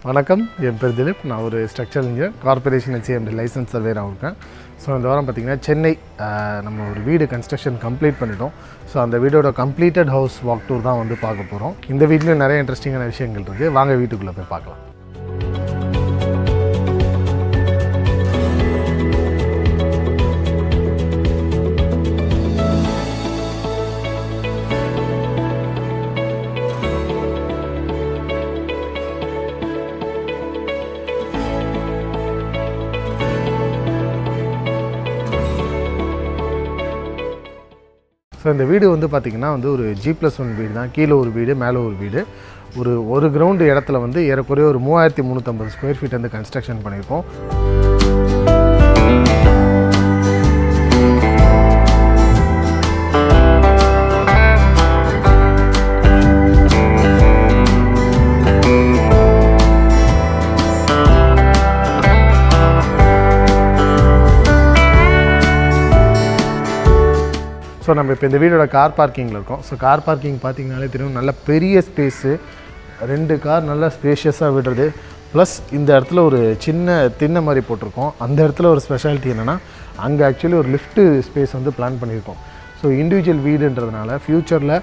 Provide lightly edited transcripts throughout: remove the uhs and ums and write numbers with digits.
வணக்கம், என் பேர் திலீப். நான் ஒரு structural engineer, corporation HireandBuild license சர்வேயராக இருக்கேன். ஸோ இந்த வாரம் பார்த்திங்கன்னா சென்னை நம்ம ஒரு வீடு கன்ஸ்ட்ரக்ஷன் கம்ப்ளீட் பண்ணிட்டோம். ஸோ அந்த வீடோட கம்ப்ளீட்டட் ஹவுஸ் வாக் டூர் தான் வந்து பார்க்க போகிறோம். இந்த வீட்லேயும் நிறைய இன்ட்ரெஸ்டிங்கான விஷயங்கள் இருக்குது. வாங்க வீட்டுக்குள்ளே போய் பார்க்கலாம். ஸோ இந்த வீடு வந்து பார்த்திங்கன்னா வந்து ஒரு G+1 வீடு தான். கீழே ஒரு வீடு, மேலே ஒரு வீடு. ஒரு கிரவுண்டு இடத்துல வந்து ஏறக்குறைய ஒரு 3350 ஸ்கொயர் ஃபீட் வந்து கன்ஸ்ட்ரக்ஷன் பண்ணியிருக்கோம். ஸோ நம்ம இப்போ இந்த வீடோட கார் பார்க்கிங்கில் இருக்கோம். ஸோ கார் பார்க்கிங் பார்த்திங்கனாலே தெரியும், நல்ல பெரிய ஸ்பேஸு, 2 கார் நல்லா ஸ்பேஷியஸாக விடுறது. ப்ளஸ் இந்த இடத்துல ஒரு சின்ன திண்ணை மாதிரி போட்டிருக்கோம். அந்த இடத்துல ஒரு ஸ்பெஷாலிட்டி என்னென்னா, அங்கே ஆக்சுவலி ஒரு லிஃப்ட்டு ஸ்பேஸ் வந்து பிளான் பண்ணியிருக்கோம். ஸோ இண்டிவிஜுவல் வீடுன்றதுனால ஃப்யூச்சரில்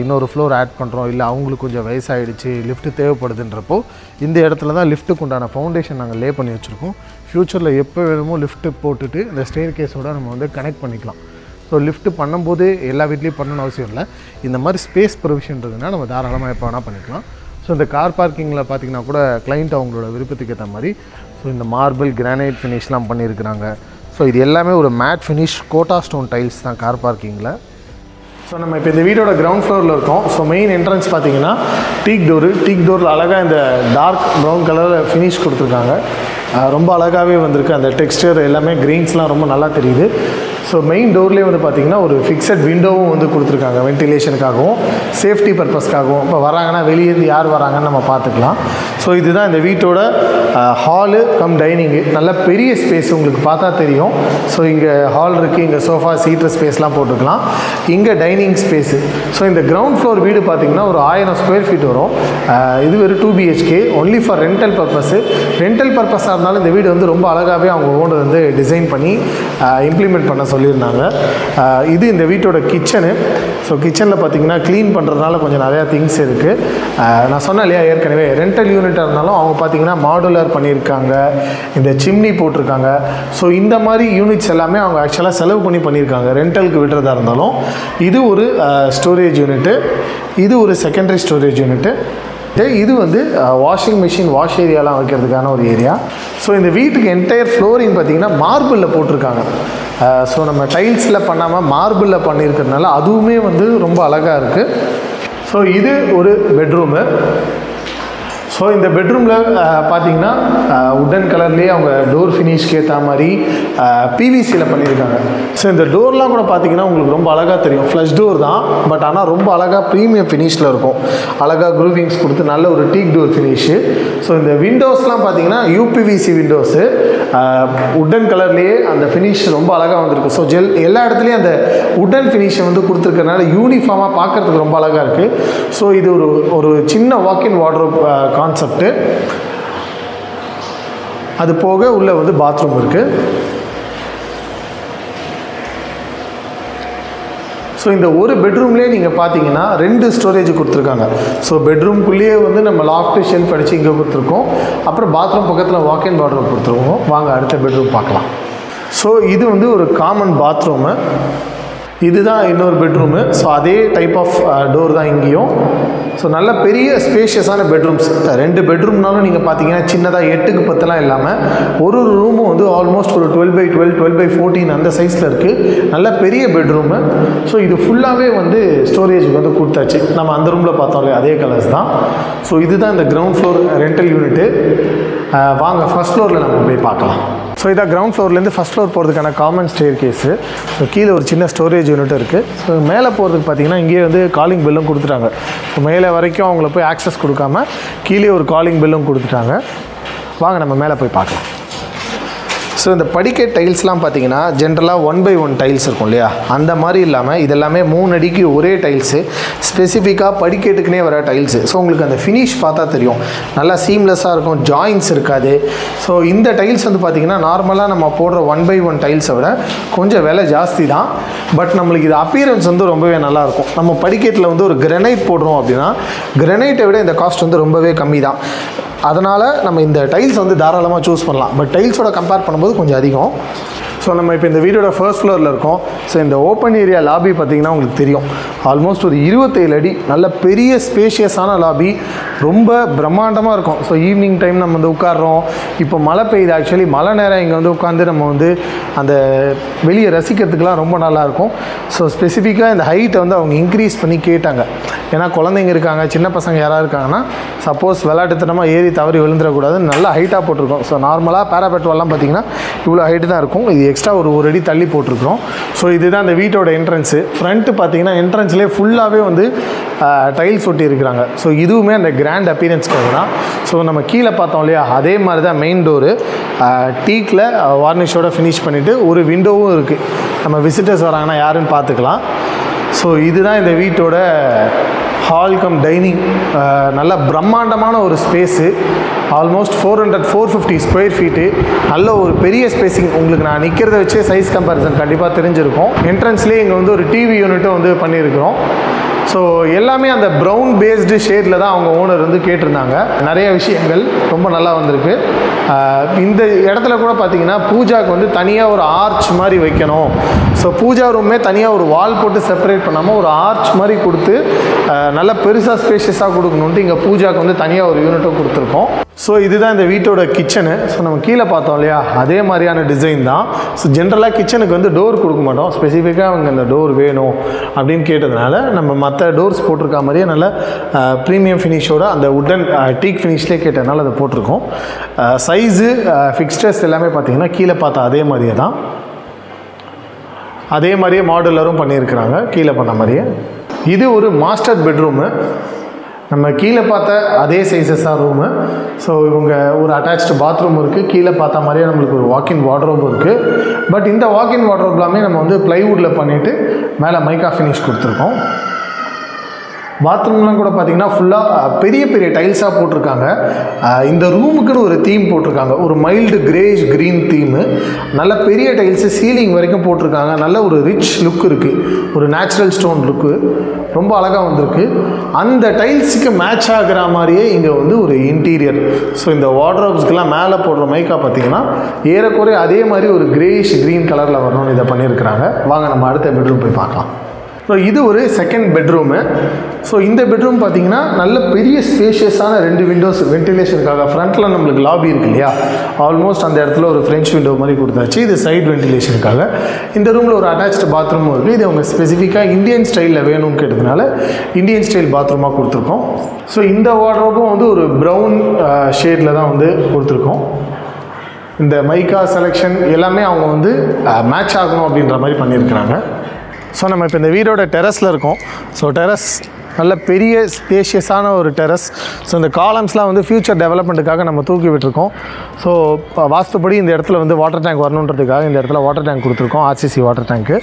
இன்னொரு ஃப்ளோர் ஆட் பண்ணுறோம், இல்லை அவங்களுக்கு கொஞ்சம் வயசாகிடுச்சு, லிஃப்ட்டு தேவைப்படுதுன்றப்போ இந்த இடத்துல தான் லிஃப்ட்டுக்கு உண்டான ஃபவுண்டேஷன் நாங்கள் லே பண்ணி வச்சுருக்கோம். ஃப்யூச்சரில் எப்போ வேணுமோ லிஃப்ட்டு போட்டுட்டு இந்த ஸ்டேர் கேஸோடு நம்ம வந்து கனெக்ட் பண்ணிக்கலாம். ஸோ லிஃப்ட்டு பண்ணும்போது எல்லா வீட்லேயும் பண்ணணும்னு அவசியம் இல்லை. இந்த மாதிரி ஸ்பேஸ் ப்ரொவிஷன்றதுனா நம்ம தாராளமாக எப்போ வேணால் பண்ணிக்கலாம். ஸோ இந்த கார் பார்க்கிங்கில் பார்த்திங்கன்னா கூட கிளைண்ட் அவங்களோட விருப்பத்துக்கு ஏற்ற மாதிரி ஸோ இந்த மார்பிள், கிரானைட் ஃபினிஷ்லாம் பண்ணியிருக்கிறாங்க. ஸோ இது எல்லாமே ஒரு matte finish Kota stone tiles தான் கார் பார்க்கிங்கில். ஸோ நம்ம இப்போ இந்த வீடோட கிரவுண்ட் ஃப்ளோரில் இருக்கோம். ஸோ மெயின் என்ட்ரன்ஸ் பார்த்திங்கன்னா டீக் டோரில் அழகாக இந்த டார்க் ப்ரௌன் கலரில் ஃபினிஷ் கொடுத்துருக்காங்க. ரொம்ப அழகாகவே வந்திருக்கு. அந்த டெக்ஸ்டர் எல்லாமே கிரெயின்ஸ்லாம் ரொம்ப நல்லா தெரியுது. ஸோ மெயின் டோர்லேயே வந்து பார்த்திங்கன்னா ஒரு ஃபிக்ஸட் விண்டோவும் வந்து கொடுத்துருக்காங்க, வென்டிலேஷனுக்காகவும் சேஃப்டி பர்பஸ்க்காகவும். இப்போ வராங்கன்னா வெளியேருந்து யார் வராங்கன்னு நம்ம பார்த்துக்கலாம். ஸோ இதுதான் இந்த வீட்டோட ஹாலு கம் டைனிங்கு. நல்ல பெரிய ஸ்பேஸ், உங்களுக்கு பார்த்தா தெரியும். ஸோ இங்கே ஹால் இருக்குது, இங்கே சோஃபா, சீட்டர் ஸ்பேஸ்லாம் போட்டுக்கலாம். இங்கே டைனிங் ஸ்பேஸு. ஸோ இந்த கிரவுண்ட் ஃப்ளோர் வீடு பார்த்திங்கன்னா ஒரு 1000 ஸ்கொயர் ஃபீட் வரும். இது ஒரு 2 BHK only for rental purpose. Rental பர்பஸாக இருந்தாலும் இந்த வீடு வந்து ரொம்ப அழகாகவே அவங்க ஓனர் வந்து டிசைன் பண்ணி இம்ப்ளிமெண்ட் பண்ண சொல்லியிருந்தாங்க. இது இந்த வீட்டோட கிச்சனு. ஸோ கிச்சனில் பார்த்திங்கன்னா க்ளீன் பண்ணுறதுனால கொஞ்சம் நிறையா திங்ஸ் இருக்குது. நான் சொன்னேன் இல்லையா ஏற்கனவே, ரெண்டல் யூனிட்டாக இருந்தாலும் அவங்க பார்த்திங்கன்னா மாடுலர் பண்ணியிருக்காங்க, இந்த சிம்னி போட்டிருக்காங்க. ஸோ இந்த மாதிரி யூனிட்ஸ் எல்லாமே அவங்க ஆக்சுவலாக செலவு பண்ணியிருக்காங்க ரெண்டலுக்கு விடுறதா இருந்தாலும். இது ஒரு ஸ்டோரேஜ் யூனிட்டு, இது ஒரு செகண்டரி ஸ்டோரேஜ் யூனிட்டு. இது வந்து வாஷிங் மிஷின், வாஷ் ஏரியாலாம் வைக்கிறதுக்கான ஒரு ஏரியா. ஸோ இந்த வீட்டுக்கு என்டையர் ஃப்ளோரிங் பார்த்திங்கன்னா மார்பிளில் போட்டிருக்காங்க. ஸோ நம்ம டைல்ஸில் பண்ணாமல் மார்பிளில் பண்ணியிருக்கிறதுனால அதுவுமே வந்து ரொம்ப அழகாக இருக்குது. ஸோ இது ஒரு பெட்ரூமு. ஸோ இந்த பெட்ரூமில் பார்த்திங்கன்னா உட்டன் கலர்லேயே அவங்க டோர் ஃபினிஷ்க்கு ஏற்ற மாதிரி PVCயில் பண்ணியிருக்காங்க. ஸோ இந்த டோர்லாம் கூட பார்த்திங்கன்னா உங்களுக்கு ரொம்ப அழகாக தெரியும். ஃப்ளஷ் டோர் தான், பட் ஆனால் ரொம்ப அழகாக ப்ரீமியம் ஃபினிஷில் இருக்கும். அழகாக க்ரூவிங்ஸ் கொடுத்து நல்ல ஒரு டீக் டோர் ஃபினிஷு. ஸோ இந்த விண்டோஸ்லாம் பார்த்திங்கன்னா UPVC விண்டோஸு, உட்டன் கலர்லேயே அந்த ஃபினிஷ் ரொம்ப அழகாக வந்திருக்கு. ஸோ எல்லா இடத்துலையும் அந்த உட்டன் ஃபினிஷை வந்து கொடுத்துருக்கறனால யூனிஃபார்மாக பார்க்குறதுக்கு ரொம்ப அழகாக இருக்குது. ஸோ இது ஒரு சின்ன வாக்கின் வார்ட்ரோப் கான்செப்ட்டு. அது போக உள்ள வந்து பாத்ரூம் இருக்குது. ஸோ இந்த ஒரு பெட்ரூம்லேயே நீங்கள் பார்த்தீங்கன்னா 2 ஸ்டோரேஜ் கொடுத்துருக்காங்க. ஸோ பெட்ரூம்குள்ளேயே வந்து நம்ம லாஃப்ட் ஷெல்ஃப் அடித்து இங்கே கொடுத்துருக்கோம். அப்புறம் பாத்ரூம் பக்கத்தில் வாக்கின் வார்ட்ரோப் கொடுத்துருக்கோம். வாங்க அடுத்த பெட்ரூம் பார்க்கலாம். ஸோ இது வந்து ஒரு காமன் பாத்ரூமு. இதுதான் இன்னொரு பெட்ரூமு. ஸோ அதே டைப் ஆஃப் டோர் தான் இங்கேயும். ஸோ நல்ல பெரிய ஸ்பேஷியஸான பெட்ரூம்ஸ். 2 பெட்ரூம்னாலும் நீங்கள் பார்த்தீங்கன்னா சின்னதாக 8க்கு 10 இல்லாமல் ஒரு ரூமும் வந்து ஆல்மோஸ்ட் ஒரு 12x12, 12x14 அந்த சைஸில் இருக்குது. நல்ல பெரிய பெட்ரூமு. ஸோ இது ஃபுல்லாகவே வந்து ஸ்டோரேஜுக்கு வந்து கொடுத்தாச்சு. நம்ம அந்த ரூமில் பார்த்தோம் இல்லையா, அதே கலர்ஸ் தான். ஸோ இதுதான் இந்த கிரவுண்ட் ஃப்ளோர் ரெண்டல் யூனிட்டு. வாங்க ஃபஸ்ட் ஃப்ளோரில் நம்ம போய் பார்க்கலாம். ஸோ இதான் கிரவுண்ட் ஃப்ளோர்லேருந்து ஃபஸ்ட் ஃப்ளோர் போகிறதுக்கான காமன் ஸ்டேர் கேஸு. ஸோ கீழே ஒரு சின்ன ஸ்டோரேஜ் யூனிட் இருக்குது. ஸோ மேலே போகிறதுக்கு பார்த்திங்கன்னா இங்கேயே வந்து காலிங் பெல்லும் கொடுத்துட்டாங்க. ஸோ மேலே வரைக்கும் அவங்கள போய் ஆக்சஸ் கொடுக்காம கீழே ஒரு காலிங் பெல்லும் கொடுத்துட்டாங்க. வாங்க நம்ம மேலே போய் பார்க்கலாம். ஸோ இந்த படிக்கட் டைல்ஸ்லாம் பார்த்தீங்கன்னா ஜென்ரலாக 1x1 டைல்ஸ் இருக்கும் இல்லையா, அந்த மாதிரி இல்லாமல் இதெல்லாமே 3 அடிக்கு ஒரே டைல்ஸு, ஸ்பெசிஃபிக்காக படிக்கட்டுக்குனே வர டைல்ஸு. ஸோ உங்களுக்கு அந்த ஃபினிஷ் பார்த்தா தெரியும், நல்லா சீம்லெஸ்ஸாக இருக்கும், ஜாயின்ஸ் இருக்காது. ஸோ இந்த டைல்ஸ் வந்து பார்த்திங்கன்னா நார்மலாக நம்ம போடுற 1x1 டைல்ஸை விட கொஞ்சம் விலை ஜாஸ்தி தான். பட் நம்மளுக்கு இது அப்பியரன்ஸ் வந்து ரொம்பவே நல்லாயிருக்கும். நம்ம படிக்கட்டில் வந்து ஒரு கிரனைட் போடுறோம் அப்படின்னா கிரனைட்டை விட இந்த காஸ்ட் வந்து ரொம்பவே கம்மி தான். அதனால் நம்ம இந்த டைல்ஸ் வந்து தாராளமாக சூஸ் பண்ணலாம். பட் டைல்ஸோட கம்பேர் பண்ணும்போது கொஞ்சம் அதிகம். ஸோ நம்ம இப்போ இந்த வீடோட ஃபர்ஸ்ட் ஃப்ளோரில் இருக்கோம். ஸோ இந்த ஓப்பன் ஏரியா லாபி பார்த்திங்கன்னா உங்களுக்கு தெரியும், ஆல்மோஸ்ட் ஒரு 27 அடி நல்ல பெரிய ஸ்பேஷியஸான லாபி, ரொம்ப பிரம்மாண்டமாக இருக்கும். ஸோ ஈவினிங் டைம் நம்ம வந்து உட்காடுறோம், இப்போ மழை பெய்யுது, ஆக்சுவலி மழை நேரம் இங்கே வந்து உட்காந்து நம்ம வந்து அந்த வெளியே ரசிக்கிறதுக்கெலாம் ரொம்ப நல்லாயிருக்கும். ஸோ ஸ்பெசிஃபிக்காக இந்த ஹைட்டை வந்து அவங்க இன்க்ரீஸ் பண்ணி கேட்டாங்க. ஏன்னா குழந்தைங்க இருக்காங்க, சின்ன பசங்க யாராவது இருக்காங்கன்னா சப்போஸ் விளையாட்டுத்தனமாக ஏறி தவறி விழுந்துடக்கூடாது, நல்லா ஹைட்டாக போட்டிருக்கோம். ஸோ நார்மலாக பேராபெட் வால்லாம் பார்த்திங்கன்னா இவ்வளோ ஹைட்டு தான் இருக்கும், இது எக்ஸ்ட்ரா ஒரு அடி தள்ளி போட்டிருக்கிறோம். ஸோ இதுதான் இந்த வீட்டோட என்ட்ரன்ஸு. ஃப்ரண்ட்டு பார்த்திங்கன்னா என்ட்ரன்ஸ்லேயே ஃபுல்லாகவே வந்து டைல்ஸ் ஒட்டி இருக்கிறாங்க. ஸோ இதுவுமே அந்த கிராண்ட் அப்பியரன்ஸ்க்காக தான். ஸோ நம்ம கீழே பார்த்தோம் இல்லையா, அதே மாதிரி தான் மெயின் டோரு டீக்கில் வார்னிஷோட ஃபினிஷ் பண்ணிவிட்டு ஒரு விண்டோவும் இருக்குது, நம்ம விசிட்டர்ஸ் வராங்கன்னா யாருன்னு பார்த்துக்கலாம். ஸோ இதுதான் இந்த வீட்டோட ஹால் கம் டைனிங். நல்ல பிரம்மாண்டமான ஒரு ஸ்பேஸு, ஆல்மோஸ்ட் 450 ஸ்கொயர் ஃபீட்டு, நல்ல ஒரு பெரிய ஸ்பேஸிங். உங்களுக்கு நான் நிற்கிறத வச்சே சைஸ் கம்பேரிசன் கண்டிப்பாக தெரிஞ்சிருக்கும். என்ட்ரன்ஸ்லேயே இங்கே வந்து ஒரு டிவி யூனிட்டும் வந்து பண்ணியிருக்கிறோம். ஸோ எல்லாமே அந்த ப்ரௌன் பேஸ்டு ஷேடில் தான் அவங்க ஓனர் வந்து கேட்டிருந்தாங்க. நிறைய விஷயங்கள் ரொம்ப நல்லா வந்திருக்கு. இந்த இடத்துல கூட பார்த்திங்கன்னா பூஜாவுக்கு வந்து தனியாக ஒரு ஆர்ச் மாதிரி வைக்கணும். ஸோ பூஜா ரூமே தனியாக ஒரு வால் போட்டு செப்பரேட் பண்ணாமல் ஒரு ஆர்ச் மாதிரி கொடுத்து நல்லா பெருசாக ஸ்பேஷியஸாக கொடுக்கணுன்ட்டு இங்கே பூஜாவுக்கு வந்து தனியாக ஒரு யூனிட்டும் கொடுத்துருக்கோம். ஸோ இதுதான் இந்த வீட்டோட கிச்சனு. ஸோ நம்ம கீழே பார்த்தோம் இல்லையா, அதே மாதிரியான டிசைன் தான். ஸோ ஜென்ரலாக கிச்சனுக்கு வந்து டோர் கொடுக்க மாட்டோம், ஸ்பெசிஃபிக்காக அவங்க இந்த டோர் வேணும் அப்படின்னு கேட்டதுனால நம்ம மற்ற டோர்ஸ் போட்டிருக்க மாதிரியே நல்ல ப்ரீமியம் ஃபினிஷோட அந்த உட்டன் டீக் ஃபினிஷ்லேயே கேட்டதுனால அதை போட்டிருக்கோம். சைஸு ஃபிக்ஸ்டர்ஸ் எல்லாமே பார்த்திங்கன்னா கீழே பார்த்தா அதே மாதிரியே தான், அதே மாதிரியே மாடுலரும் பண்ணியிருக்கிறாங்க கீழே பண்ண மாதிரியே. இது ஒரு மாஸ்டர் பெட்ரூமு, நம்ம கீழே பார்த்த அதே சைஸஸாக ரூமு. ஸோ இவங்க ஒரு அட்டாச்டு பாத்ரூம் இருக்குது, கீழே பார்த்த மாதிரியே நம்மளுக்கு ஒரு வாக்கின் வார்ட்ரோப் இருக்குது. பட் இந்த வாக்கின் வார்ட்ரோப் எல்லாமே நம்ம வந்து ப்ளைவுட்டில் பண்ணிவிட்டு மேலே மைக்கா ஃபினிஷ் கொடுத்துருக்கோம். பாத்ரூம்லாம் கூட பார்த்திங்கன்னா ஃபுல்லாக பெரிய பெரிய டைல்ஸாக போட்டிருக்காங்க. இந்த ரூமுக்குன்னு ஒரு தீம் போட்டிருக்காங்க, ஒரு மைல்டு கிரேஷ் க்ரீன் தீமு, நல்ல பெரிய டைல்ஸு சீலிங் வரைக்கும் போட்டிருக்காங்க. நல்ல ஒரு ரிச் லுக் இருக்குது, ஒரு நேச்சுரல் ஸ்டோன் லுக்கு ரொம்ப அழகாக வந்திருக்கு. அந்த டைல்ஸுக்கு மேட்ச் ஆகிற மாதிரியே இங்கே வந்து ஒரு இன்டீரியர். ஸோ இந்த வார்ட்ரோப்ஸ்க்கெலாம் மேலே போடுற மைக்கா பார்த்திங்கன்னா ஏறக்குறைய அதே மாதிரி ஒரு கிரேஷ் க்ரீன் கலரில் வரணும்னு இதை பண்ணியிருக்கிறாங்க. வாங்க நம்ம அடுத்த பெட்ரூம் போய் பார்க்கலாம். ஸோ இது ஒரு செகண்ட் பெட்ரூமு. ஸோ இந்த பெட்ரூம் பார்த்திங்கன்னா நல்ல பெரிய ஸ்பேஷியஸான 2 விண்டோஸ் வென்டிலேஷனுக்காக. ஃப்ரண்ட்டில் நம்மளுக்கு லாபி இருக்கு இல்லையா, ஆல்மோஸ்ட் அந்த இடத்துல ஒரு ஃப்ரெஞ்ச் விண்டோ மாதிரி கொடுத்தாச்சு, இது சைட் வென்டிலேஷனுக்காக. இந்த ரூமில் ஒரு அட்டாச்டு பாத்ரூமும் இருக்குது. இது அவங்க ஸ்பெசிஃபிக்காக இந்தியன் ஸ்டைலில் வேணும்னு கேட்டதுனால இந்தியன் ஸ்டைல் பாத்ரூமாக கொடுத்துருக்கோம். ஸோ இந்த வார்ட்ரோப்பும் வந்து ஒரு ப்ரௌன் ஷேடில் தான் வந்து கொடுத்துருக்கோம். இந்த மைக்கா செலெக்ஷன் எல்லாமே அவங்க வந்து மேட்ச் ஆகணும் அப்படின்ற மாதிரி பண்ணியிருக்கிறாங்க. ஸோ நம்ம இப்போ இந்த வீடோட டெரஸில் இருக்கோம். ஸோ டெரஸ் நல்ல பெரிய ஸ்பேஷியஸான ஒரு டெரஸ். ஸோ இந்த காலம்ஸ்லாம் வந்து ஃப்யூச்சர் டெவலப்மெண்ட்டுக்காக நம்ம தூக்கி விட்டுருக்கோம். ஸோ வாஸ்துப்படி இந்த இடத்துல வந்து வாட்டர் டேங்க் வரணுன்றதுக்காக இந்த இடத்துல வாட்டர் டேங்க் கொடுத்துருக்கோம், ஆர்சிசி வாட்டர் டேங்க்கு.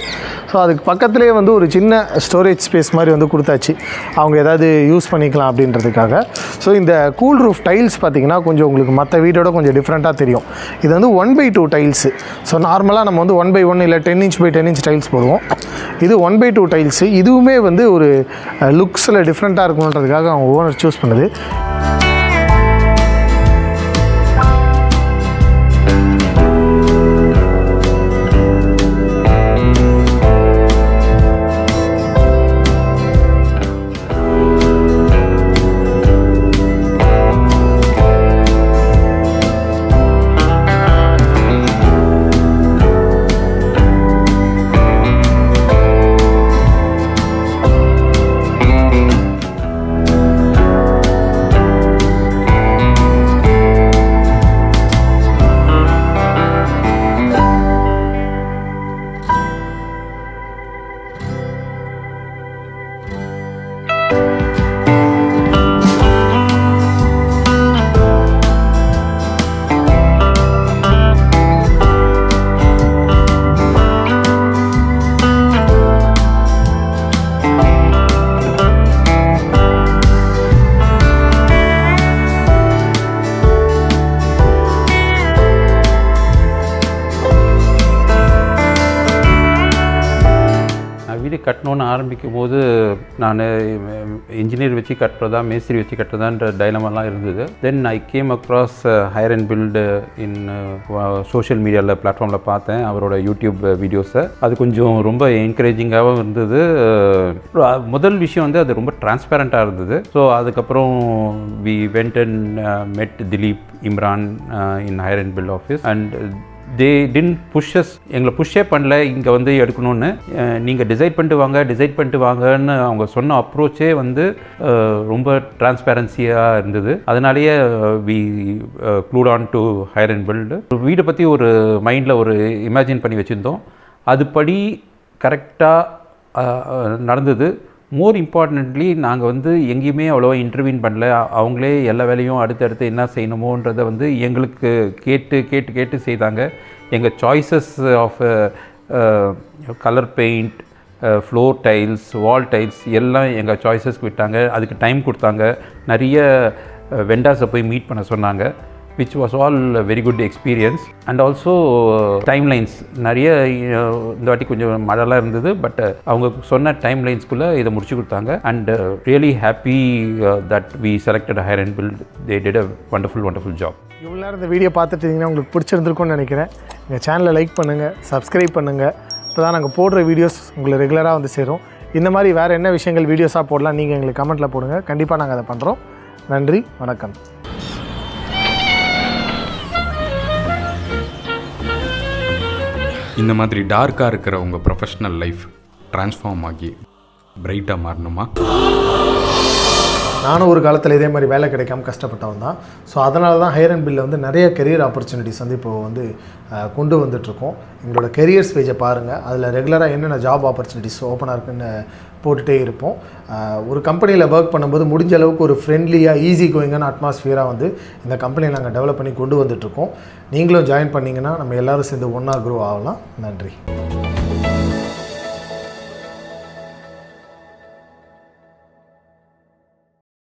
ஸோ அதுக்கு பக்கத்துலேயே வந்து ஒரு சின்ன ஸ்டோரேஜ் ஸ்பேஸ் மாதிரி வந்து கொடுத்தாச்சு, அவங்க ஏதாவது யூஸ் பண்ணிக்கலாம் அப்படின்றதுக்காக. ஸோ இந்த கூல் ரூஃப் டைல்ஸ் பார்த்திங்கன்னா கொஞ்சம் உங்களுக்கு மற்ற வீடோட கொஞ்சம் டிஃப்ரெண்ட்டாக தெரியும். இது வந்து 1x2 டைல்ஸு. ஸோ நார்மலாக நம்ம வந்து 1x1 இல்லை 10 inch by 10 inch டைல்ஸ் போடுவோம். இது 1x2 டைல்ஸு. இதுவுமே வந்து ஒரு லுக்ஸில் டிஃப்ரெண்ட்டாக இருக்கணுன்றதுக்காக அவங்க ஓனர் சூஸ் பண்ணுது. கட்டணும்னு ஆரம்பிக்கும் போது நான் இன்ஜினியர் வச்சு கட்டுறதா மேஸ்திரி வச்சு கட்டுறதான்ற டைலமெல்லாம் இருந்தது. Then I came across hire and build in social மீடியாவில் பிளாட்ஃபார்மில் பார்த்தேன் அவரோட யூடியூப் வீடியோஸை. அது கொஞ்சம் ரொம்ப என்கரேஜிங்காகவும் இருந்தது. முதல் விஷயம் வந்து அது ரொம்ப டிரான்ஸ்பேரண்ட்டாக இருந்தது. ஸோ அதுக்கப்புறம் we went and met Dileep, Imran in Hire and Build office and they didn't push us. எங்களை புஷ்ஷே பண்ணல இங்கே வந்து எடுக்கணும்னு. நீங்கள் டிசைட் பண்ணிட்டு வாங்கன்னு அவங்க சொன்ன அப்ரோச்சே வந்து ரொம்ப டிரான்ஸ்பேரன்சியாக இருந்தது. அதனாலேயே we glued on to Hire and Build. வீடை பற்றி ஒரு மைண்டில் ஒரு இமேஜின் பண்ணி வச்சுருந்தோம். அதுபடி கரெக்டாக நடந்தது. மோர் இம்பார்ட்டன்ட்லி நாங்கள் வந்து எங்கேயுமே அவ்வளோவா இன்டர்வியூன் பண்ணல. அவங்களே எல்லா வேலையும் அடுத்தடுத்து என்ன செய்யணுமோன்றதை வந்து எங்களுக்கு கேட்டு செய்தாங்க. எங்கள் choices of colour paint, floor tiles, wall tiles எல்லாம் எங்கள் சாய்ஸஸ்க்கு விட்டாங்க. அதுக்கு டைம் கொடுத்தாங்க. நிறைய வெண்டார்ஸை போய் மீட் பண்ண சொன்னாங்க. which was all a very good experience. And also timelines நிறைய இந்த வாட்டி கொஞ்சம் மழைலாம் இருந்தது. பட் அவங்க சொன்ன டைம்லைன்ஸ்குள்ளே இதை முடிச்சு கொடுத்தாங்க. And really happy that we selected Hire and Build. They did a wonderful job. இவ்வளோ நேரம் இந்த வீடியோ பார்த்துட்டு இருந்தீங்கன்னா உங்களுக்கு பிடிச்சிருந்துருக்கும்னு நினைக்கிறேன். எங்கள் சேனலை லைக் பண்ணுங்கள், சப்ஸ்கிரைப் பண்ணுங்கள். இப்போ தான் நாங்கள் போடுற வீடியோஸ் உங்களை ரெகுலராக வந்து சேரும். இந்த மாதிரி வேறு என்ன விஷயங்கள் வீடியோஸாக போடலாம் நீங்கள் எங்களுக்கு கமெண்ட்டில் போடுங்க. கண்டிப்பாக நாங்கள் அதை பண்ணுறோம். நன்றி, வணக்கம். இந்த மாதிரி டார்க்காக இருக்கிற உங்கள் ப்ரொஃபஷ்னல் லைஃப் ட்ரான்ஸ்ஃபார்ம் ஆகி பிரைட்டாக மாறணுமா? நானும் ஒரு காலத்தில் இதே மாதிரி வேலை கிடைக்காம கஷ்டப்பட்டவன் தான். ஸோ அதனால தான் ஹையர் அண்ட் பில்டில் வந்து நிறைய கெரியர் ஆப்பர்ச்சுனிட்டிஸ் வந்து இப்போது வந்து கொண்டு வந்துட்ருக்கோம். எங்களோட கெரியர்ஸ் பேஜை பாருங்கள். அதில் ரெகுலராக என்னென்ன ஜாப் ஆப்பர்ச்சுனிட்டிஸ் ஓப்பனாக இருக்குன்னு போட்டுகிட்டே இருப்போம். ஒரு கம்பெனியில் ஒர்க் பண்ணும்போது முடிஞ்ச அளவுக்கு ஒரு ஃப்ரெண்ட்லியாக ஈஸி கோயிங்கான அட்மாஸ்ஃபியராக வந்து இந்த கம்பெனியை நாங்கள் டெவலப் பண்ணி கொண்டு வந்துட்ருக்கோம். நீங்களும் ஜாயின் பண்ணிங்கன்னா நம்ம எல்லோரும் சேர்ந்து ஒன்றா க்ரோ ஆகலாம். நன்றி.